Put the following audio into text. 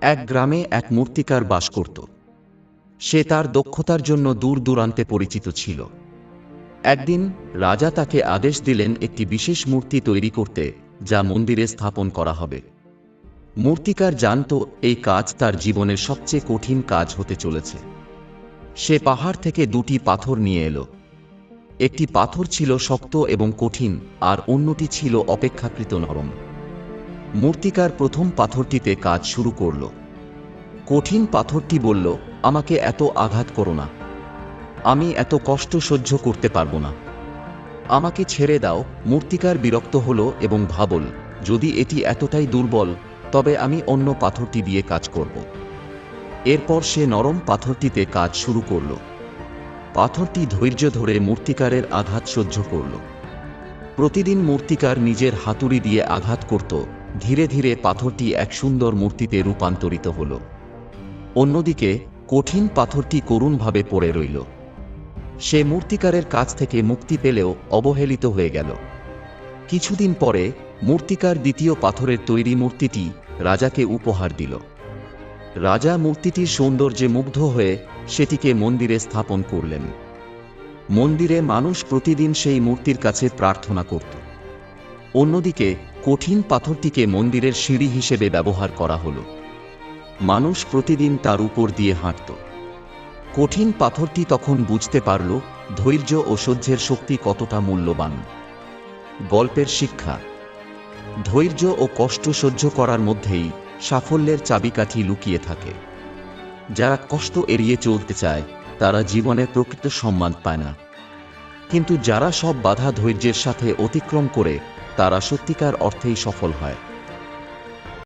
এক গ্রামে এক মূর্তিকার বাস করত। সে তার দক্ষতার জন্য দূর দূরান্তে পরিচিত ছিল। একদিন রাজা তাকে আদেশ দিলেন একটি বিশেষ মূর্তি তৈরি করতে, যা মন্দিরে স্থাপন করা হবে। মূর্তিকার জানত এই কাজ তার জীবনের সবচেয়ে কঠিন কাজ হতে চলেছে। সে পাহাড় থেকে দুটি পাথর নিয়ে এলো। একটি পাথর ছিল শক্ত এবং কঠিন, আর অন্যটি ছিল অপেক্ষাকৃত নরম। মূর্তিকার প্রথম পাথরটিতে কাজ শুরু করল। কঠিন পাথরটি বলল, আমাকে এত আঘাত করো না, আমি এত কষ্ট সহ্য করতে পারবো না, আমাকে ছেড়ে দাও। মূর্তিকার বিরক্ত হল এবং ভাবল, যদি এটি এতটাই দুর্বল, তবে আমি অন্য পাথরটি দিয়ে কাজ করব। এরপর সে নরম পাথরটিতে কাজ শুরু করল। পাথরটি ধৈর্য ধরে মূর্তিকারের আঘাত সহ্য করল। প্রতিদিন মূর্তিকার নিজের হাতুড়ি দিয়ে আঘাত করত। ধীরে ধীরে পাথরটি এক সুন্দর মূর্তিতে রূপান্তরিত হল। অন্যদিকে কঠিন পাথরটি করুণভাবে পড়ে রইল। সে মূর্তিকারের কাছ থেকে মুক্তি পেলেও অবহেলিত হয়ে গেল। কিছুদিন পরে মূর্তিকার দ্বিতীয় পাথরের তৈরি মূর্তিটি রাজাকে উপহার দিল। রাজা মূর্তিটির সৌন্দর্যে মুগ্ধ হয়ে সেটিকে মন্দিরে স্থাপন করলেন। মন্দিরে মানুষ প্রতিদিন সেই মূর্তির কাছে প্রার্থনা করত। অন্যদিকে কঠিন পাথরটিকে মন্দিরের সিঁড়ি হিসেবে ব্যবহার করা হলো। মানুষ প্রতিদিন তার উপর দিয়ে হাঁটত। কঠিন পাথরটি তখন বুঝতে পারল ধৈর্য ও সহ্যের শক্তি কতটা মূল্যবান। গল্পের শিক্ষা: ধৈর্য ও কষ্ট সহ্য করার মধ্যেই সাফল্যের চাবিকাঠি লুকিয়ে থাকে। যারা কষ্ট এড়িয়ে চলতে চায় তারা জীবনে প্রকৃত সম্মান পায় না, কিন্তু যারা সব বাধা ধৈর্যের সাথে অতিক্রম করে তারা সত্যিকার অর্থেই সফল হয়।